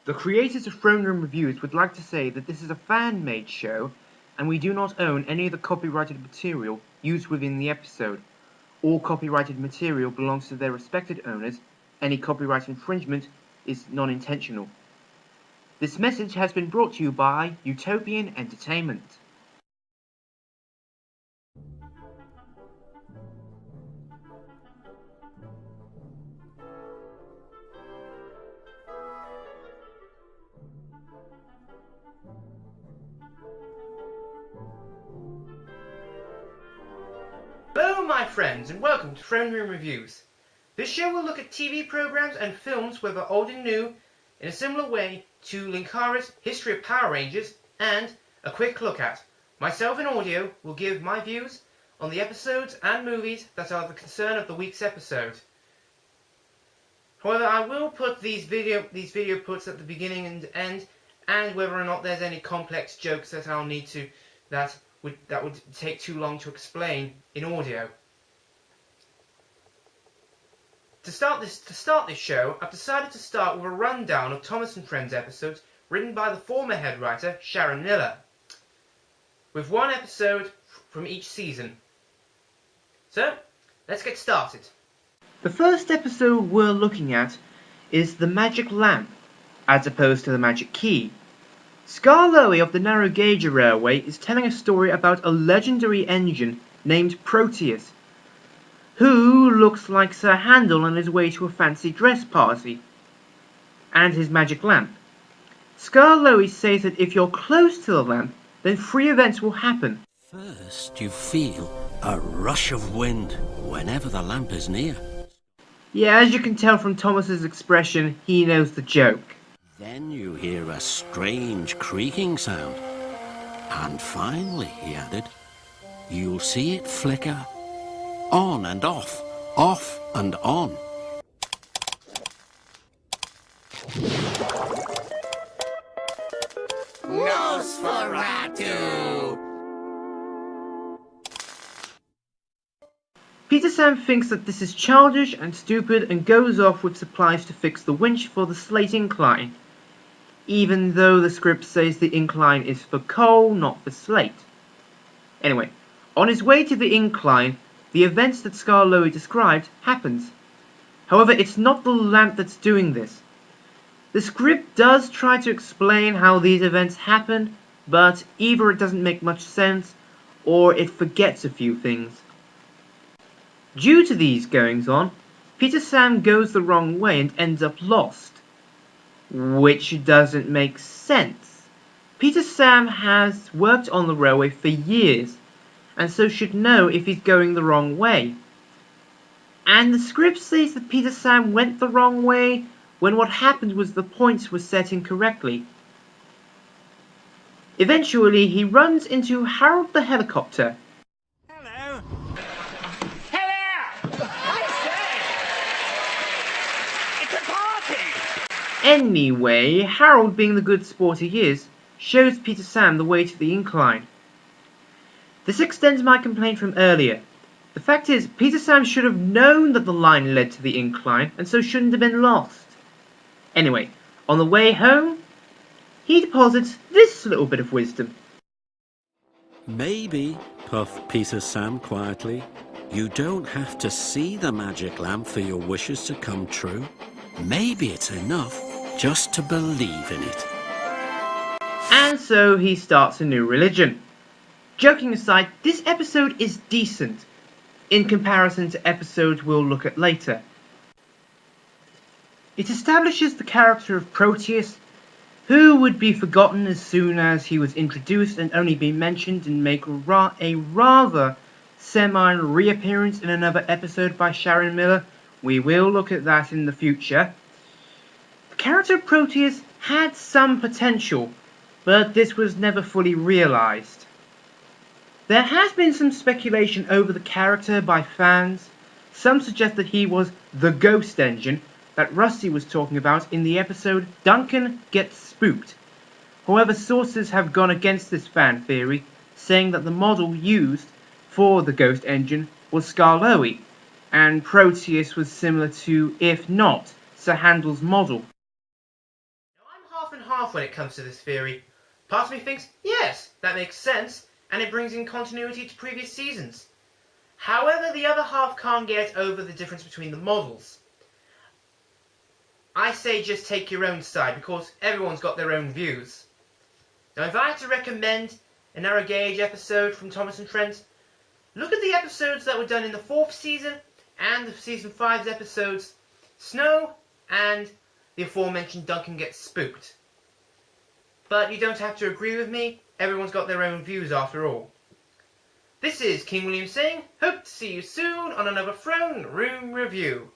The creators of Throne Room Reviews would like to say that this is a fan-made show, and we do not own any of the copyrighted material used within the episode. All copyrighted material belongs to their respected owners. Any copyright infringement is non-intentional. This message has been brought to you by Utopian Entertainment. Hello my friends, and welcome to Throne Room Reviews. This show will look at TV programs and films, whether old and new, in a similar way to Linkara's History of Power Rangers, and a quick look at. Myself in audio will give my views on the episodes and movies that are the concern of the week's episode. However, I will put these video puts at the beginning and end, and whether or not there's any complex jokes that I'll need to that would take too long to explain in audio. To start this show, I've decided to start with a rundown of Thomas and Friends episodes written by the former head writer Sharon Miller, with one episode from each season. So, let's get started. The first episode we're looking at is The Magic Lamp, as opposed to The Magic Key. Scar Lowe of the Narrow Gauge Railway is telling a story about a legendary engine named Proteus, who looks like Sir Handel on his way to a fancy dress party, and his magic lamp. Scar Lowe says that if you're close to the lamp, then 3 events will happen. First, you feel a rush of wind whenever the lamp is near. Yeah, as you can tell from Thomas's expression, he knows the joke. Then you hear a strange creaking sound. And finally, he added, you'll see it flicker on and off and on. Nosferatu! Peter Sam thinks that this is childish and stupid and goes off with supplies to fix the winch for the slate incline, even though the script says the incline is for coal, not for slate. Anyway, on his way to the incline, the events that Scar Lowe described happens. However, it's not the lamp that's doing this. The script does try to explain how these events happen, but either it doesn't make much sense, or it forgets a few things. Due to these goings-on, Peter Sam goes the wrong way and ends up lost, which doesn't make sense. Peter Sam has worked on the railway for years, and so should know if he's going the wrong way. And the script says that Peter Sam went the wrong way when what happened was the points were set incorrectly. Eventually, he runs into Harold the helicopter. Hello! Hello! I say! It's a party! Anyway, Harold, being the good sport he is, shows Peter Sam the way to the incline. This extends my complaint from earlier. The fact is, Peter Sam should have known that the line led to the incline, and so shouldn't have been lost. Anyway, on the way home, he deposits this little bit of wisdom. Maybe, puffed Peter Sam quietly, you don't have to see the magic lamp for your wishes to come true. Maybe it's enough just to believe in it. And so he starts a new religion. Joking aside, this episode is decent, in comparison to episodes we'll look at later. It establishes the character of Proteus, who would be forgotten as soon as he was introduced and only be mentioned and make a rather semi-reappearance in another episode by Sharon Miller. We will look at that in the future. The character of Proteus had some potential, but this was never fully realised. There has been some speculation over the character by fans. Some suggest that he was the ghost engine that Rusty was talking about in the episode Duncan Gets Spooked. However, sources have gone against this fan theory, saying that the model used for the ghost engine was Scar Lowe, and Proteus was similar to, if not, Sir Handel's model. Now, I'm half half when it comes to this theory. Part of me thinks, yes, that makes sense, and it brings in continuity to previous seasons. However, the other half can't get over the difference between the models. I say just take your own side, because everyone's got their own views. Now, if I had to recommend a narrow gauge episode from Thomas and Trent, look at the episodes that were done in the 4th season and the season 5's episodes, Snow and the aforementioned Duncan Gets Spooked. But you don't have to agree with me, everyone's got their own views after all. This is King William saying, hope to see you soon on another Throne Room review.